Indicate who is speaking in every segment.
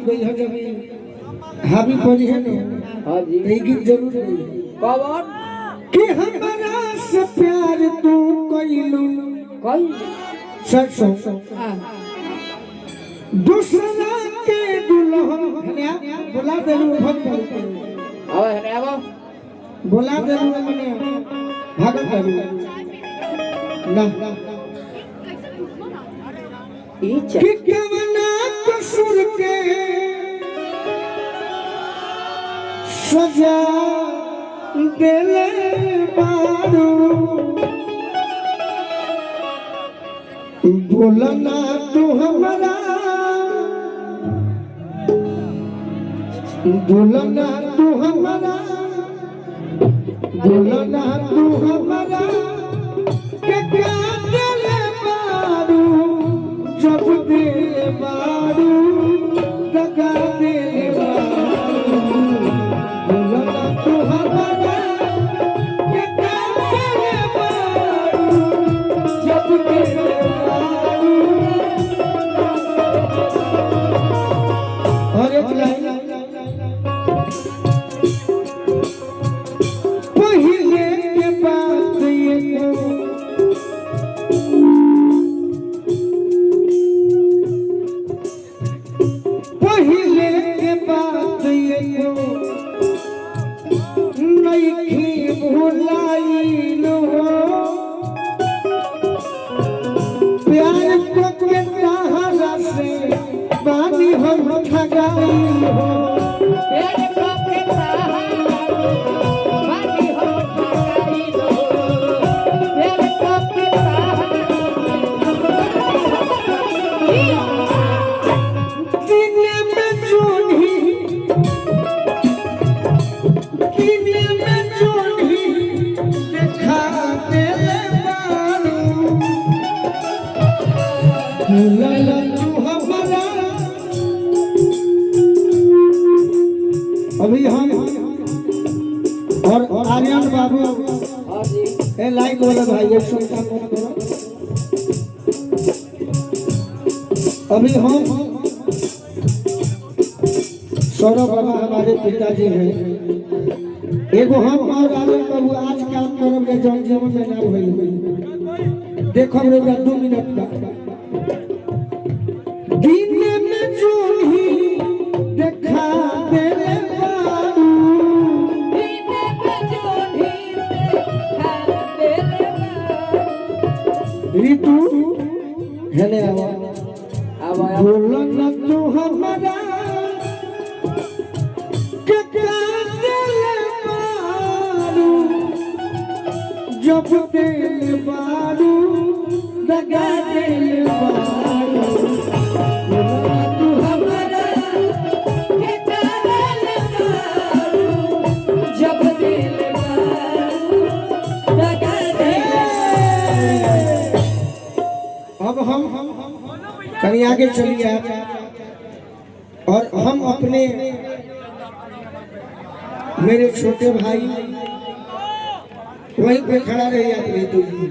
Speaker 1: गई है जब हावी पड़ी है ना।
Speaker 2: हाँ जी
Speaker 1: एक गीत जरूर गई है।
Speaker 2: कौन
Speaker 1: कि हमारा से प्यार तू कइलू
Speaker 2: कौन
Speaker 1: सरसों दूसरा के दुल्हन है बोला देलू भक्त बोला देलू मने भागत देलू ना कि कवना कसूर के सजा देले बारू बोलना तू हमारा बोलना तू हमारा बोलना तू हमारा के क्या देले बारू जब देले बारू दगा देले बारू बोलना तू हमारा के क्या देले बारू जब देले बारू। और एक लाइन पहले के बात ये पहले के बात ये नहीं भुलाई लो प्यार को के सहारा से बानी हम ठगाई हो
Speaker 2: प्यार को के सहारा बानी हम ठगाई हो प्यार को के
Speaker 1: सीने में चोरी सीने में चोरी देखा देले बारू लला तू हमारा। अभी हम और आर्यन बाबू
Speaker 2: हाँ जी
Speaker 1: ए लाइक वाला भाई एक सुनता कौन करो। अभी हम सौरभ बाबा हमारे पिताजी हैं। एगो हम और आर्यन बाबू आज काम करब जे जन जीवन में ना होई देखो रे 2 मिनट का दिन में जो ही देखा देले बारू
Speaker 2: दिन में जो भी देखा देले बारू
Speaker 1: ऋतु हेले आवा
Speaker 2: आवा
Speaker 1: बोलना तू हमारा के क्या देले बारू जब देले बारू दगा देले बारू बोलना तू हमारा
Speaker 2: के देले बारू जब देले बारू दगा देले
Speaker 1: अब हम कहीं आगे चलिए आप और हम अपने मेरे छोटे भाई वहीं पे खड़ा रहिए आप ऋतु जी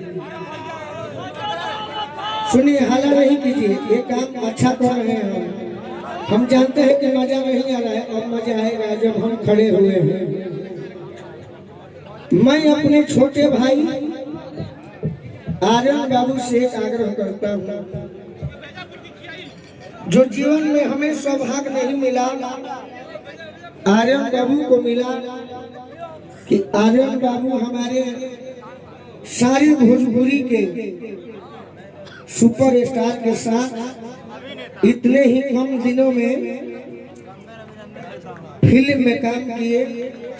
Speaker 1: सुनिए हाला नहीं कीजिए ये काम अच्छा कर रहे हैं हम जानते हैं कि मजा नहीं आ रहा है और मजा आएगा जब हम खड़े हुए हैं। मैं अपने छोटे भाई आर्यन बाबू से एक आग्रह करता हूँ जो जीवन में हमें सौभाग्य नहीं मिला आर्यन बाबू को मिला कि आर्यन बाबू हमारे सारी भोजपुरी के सुपरस्टार के साथ इतने ही कम दिनों में फिल्म में काम किए,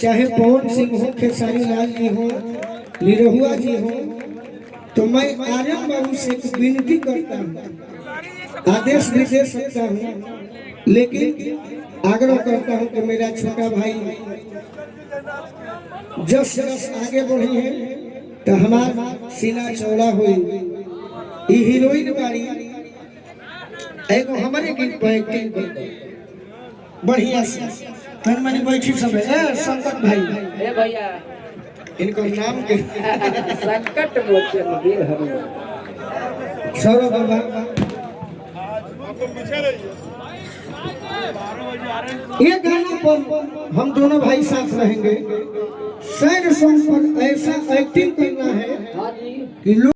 Speaker 1: चाहे पवन सिंह हो, खेसारी लाल जी हो, निरहुआ जी हो। तो मैं आर्यन बाबू से विनती करता हूँ, आदेश भी दे सकता हूँ, लेकिन आग्रह करता हूँ कि मेरा छोटा भाई जस आगे बढ़ी है तो हमारा सीना चौड़ा हुई। हीरोइन बारी एगो हमारे गीत पर एक्टिंग कर बढ़िया से तन मनी बैठी सब है। संकट भाई
Speaker 2: ए भैया
Speaker 1: इनको नाम के
Speaker 2: संकट मोचन वीर हनुमान
Speaker 1: सौरभ बाबा ये गाना पर हम दोनों भाई साथ रहेंगे। सैड सॉन्ग पर ऐसा एक्टिंग करना है
Speaker 2: हाँ जी
Speaker 1: कि लोग